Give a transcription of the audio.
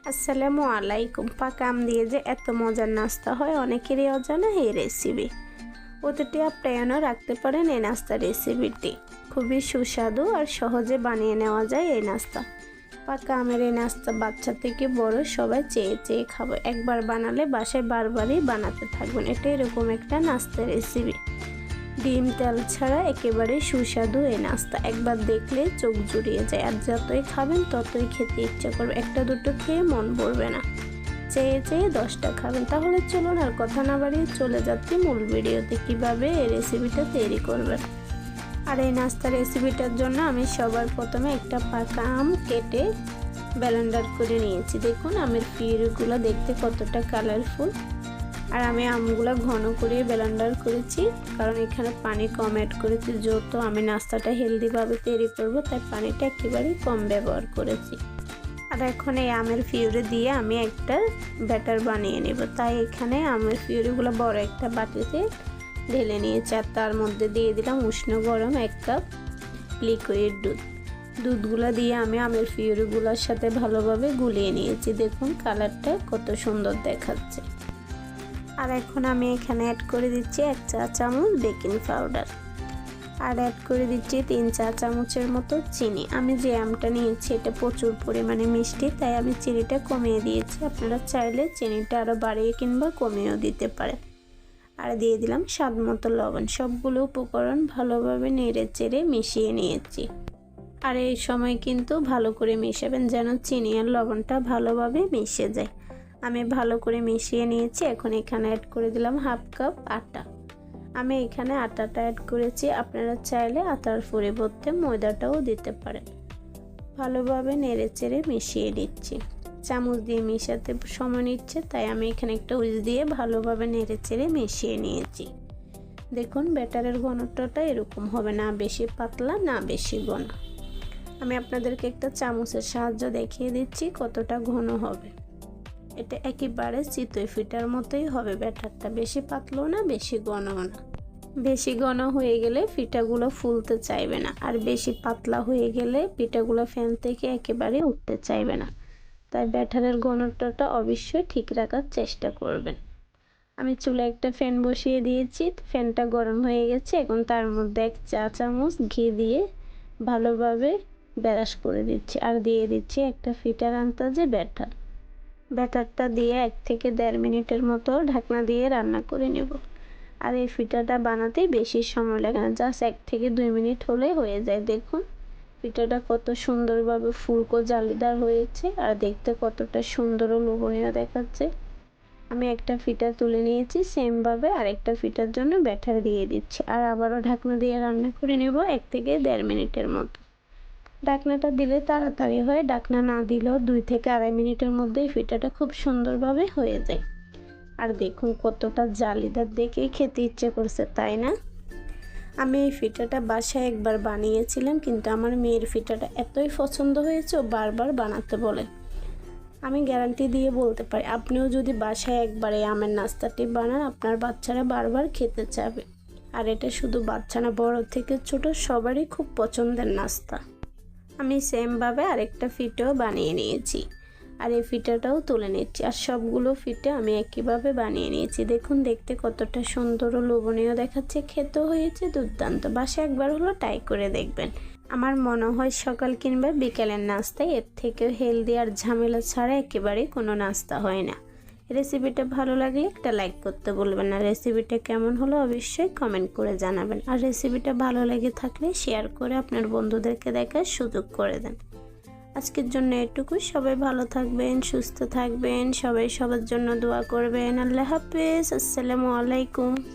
আসসালামু আলাইকুম। পাকা আম দিয়ে যে এত মজার নাস্তা হয় অনেকেরই অজানা এই রেসিপি। প্রতিটি আপ্যায়নও রাখতে পারেন এই নাস্তা রেসিপিটি। খুবই সুস্বাদু আর সহজে বানিয়ে নেওয়া যায় এই নাস্তা। পাকা আমের এই নাস্তা বাচ্চা থেকে বড় সবাই চেয়ে চেয়ে খাবে। একবার বানালে বাসায় বারবারই বানাতে থাকবেন। এটা এরকম একটা নাস্তা রেসিপি। ডিম তেল ছাড়া একেবারে সুস্বাদু এই নাস্তা। একবার দেখলে চোখ জুড়িয়ে যায়, আর যতই খাবেন ততই খেতে ইচ্ছা করবে। একটা দুটো খেয়ে মন ভরবে না, চেয়ে চেয়ে 10টা খাবেন। তাহলে চলুন আর কথা না বাড়িয়ে চলে যাচ্ছি মূল ভিডিওতে, কিভাবে এই রেসিপিটা তৈরি করবেন। আর এই নাস্তা রেসিপিটার জন্য আমি সবার প্রথমে একটা পাকা আম কেটে ব্লেন্ডার করে নিয়েছি। দেখুন আমের পিউরিগুলো দেখতে কতটা কালারফুল। আর আমি আমগুলো ঘন করে ব্লেন্ডার করেছি, কারণ এখানে পানি কম অ্যাড করেছি। যেহেতু আমি নাস্তাটা হেলদিভাবে তৈরি করব, তাই পানিটা একেবারেই কম ব্যবহার করেছি। আর এখন এই আমের পিউরি দিয়ে আমি একটা ব্যাটার বানিয়ে নেব। তাই এখানে আমের পিউরিগুলো বড় একটা বাটিতে ঢেলে নিয়েছি, আর তার মধ্যে দিয়ে দিলাম উষ্ণ গরম 1 কাপ লিকুইড দুধগুলো দিয়ে আমি আমের পিউরিগুলোর সাথে ভালোভাবে গুলিয়ে নিয়েছি। দেখুন কালারটা কত সুন্দর দেখাচ্ছে। আর এখন আমি এখানে অ্যাড করে দিচ্ছি 1 চা চামচ বেকিং পাউডার, আর অ্যাড করে দিচ্ছি 3 চা চামচের মতো চিনি। আমি যে আমটা নিয়েছি এটা প্রচুর পরিমাণে মিষ্টি, তাই আমি চিনিটা কমিয়ে দিয়েছি। আপনারা চাইলে চিনিটা আরও বাড়িয়ে কিংবা কমিয়েও দিতে পারেন। আর দিয়ে দিলাম স্বাদ মতো লবণ। সবগুলো উপকরণ ভালোভাবে নেড়ে চেড়ে মিশিয়ে নিয়েছি। আর এই সময় কিন্তু ভালো করে মিশাবেন, যেন চিনি আর লবণটা ভালোভাবে মিশে যায়। আমি ভালো করে মিশিয়ে নিয়েছি। এখন এখানে অ্যাড করে দিলাম 1/2 কাপ আটা। আমি এখানে আটাটা অ্যাড করেছি, আপনারা চাইলে আটার পরিবর্তে ময়দাটাও দিতে পারেন। ভালোভাবে নেড়ে চেড়ে মিশিয়ে দিচ্ছি। চামচ দিয়ে মিশাতে সময় নিচ্ছে, তাই আমি এখানে একটা উইস্ক দিয়ে ভালোভাবে নেড়ে চেড়ে মিশিয়ে নিয়েছি। দেখুন ব্যাটারের ঘনত্বটা এরকম হবে, না বেশি পাতলা না বেশি ঘন। আমি আপনাদেরকে একটা চামচের সাহায্য দেখিয়ে দিচ্ছি কতটা ঘন হবে। এটা একেবারে চিতই পিঠার মতোই হবে ব্যাটারটা, বেশি পাতলো না বেশি ঘনও না। বেশি ঘন হয়ে গেলে পিঠাগুলো ফুলতে চাইবে না, আর বেশি পাতলা হয়ে গেলে পিঠাগুলো ফ্যান থেকে একেবারে উঠতে চাইবে না। তাই ব্যাটারের ঘনত্বটা অবশ্যই ঠিক রাখার চেষ্টা করবেন। আমি চুলায় একটা ফ্যান বসিয়ে দিয়েছি, ফ্যানটা গরম হয়ে গেছে। এখন তার মধ্যে 1 চা চামচ ঘি দিয়ে ভালোভাবে ব্রাশ করে দিচ্ছি, আর দিয়ে দিচ্ছি একটা পিঠার আন্দাজে ব্যাটারটা দিয়ে 1 থেকে 1.5 মিনিটের মতো ঢাকনা দিয়ে রান্না করে নেব। আর এই পিঠাটা বানাতে বেশি সময় লাগে না, জাস্ট 1 থেকে 2 মিনিট হলে হয়ে যায়। দেখুন পিঠাটা কত সুন্দরভাবে ফুলকো জালিদার হয়েছে, আর দেখতে কতটা সুন্দর ও লোভনীয় দেখাচ্ছে। আমি একটা পিঠা তুলে নিয়েছি, সেমভাবে আরেকটা পিঠার জন্য ব্যাটার দিয়ে দিচ্ছি, আর আবারও ঢাকনা দিয়ে রান্না করে নেব 1 থেকে 1.5 মিনিটের মতো। ঢাকনাটা দিলে তাড়াতাড়ি হয়, ঢাকনা না দিলেও 2 থেকে 2.5 মিনিটের মধ্যেই পিঠাটা খুব সুন্দরভাবে হয়ে যায়। আর দেখুন কতটা জালিদার, দেখেই খেতে ইচ্ছে করছে, তাই না? আমি এই পিঠাটা বাসায় একবার বানিয়েছিলাম, কিন্তু আমার মেয়ের পিঠাটা এতই পছন্দ হয়েছে ও বারবার বানাতে বলে। আমি গ্যারান্টি দিয়ে বলতে পারি, আপনিও যদি বাসায় একবার এই আমের নাস্তাটি বানান, আপনার বাচ্চারা বারবার খেতে চাবে। আর এটা শুধু বাচ্চা না, বড় থেকে ছোট সবারই খুব পছন্দের নাস্তা। আমি সেমভাবে আরেকটা পিঠাও বানিয়ে নিয়েছি, আর এই পিঠাটাও তুলে নিচ্ছি। আর সবগুলো পিঠা আমি একইভাবে বানিয়ে নিয়েছি। দেখুন দেখতে কতটা সুন্দর ও লোভনীয় দেখাচ্ছে, খেতেও হয়েছে দুর্দান্ত। বাসায় একবার হলো ট্রাই করে দেখবেন। আমার মনে হয় সকাল কিংবা বিকেলের নাস্তায় এর থেকে হেলদি আর ঝামেলা ছাড়া একেবারেই কোনো নাস্তা হয় না। রেসিপিটা ভালো লাগলে একটা লাইক করতে বলবেন না। রেসিপিটা কেমন হলো অবশ্যই কমেন্ট করে জানাবেন। আর রেসিপিটা ভালো লেগে থাকলে শেয়ার করে আপনার বন্ধুদেরকে দেখার সুযোগ করে দেন। আজকের জন্য এটুকু। সবাই ভালো থাকবেন, সুস্থ থাকবেন, সবাই সবার জন্য দোয়া করবেন। আল্লাহ হাফেজ। আসসালামু আলাইকুম।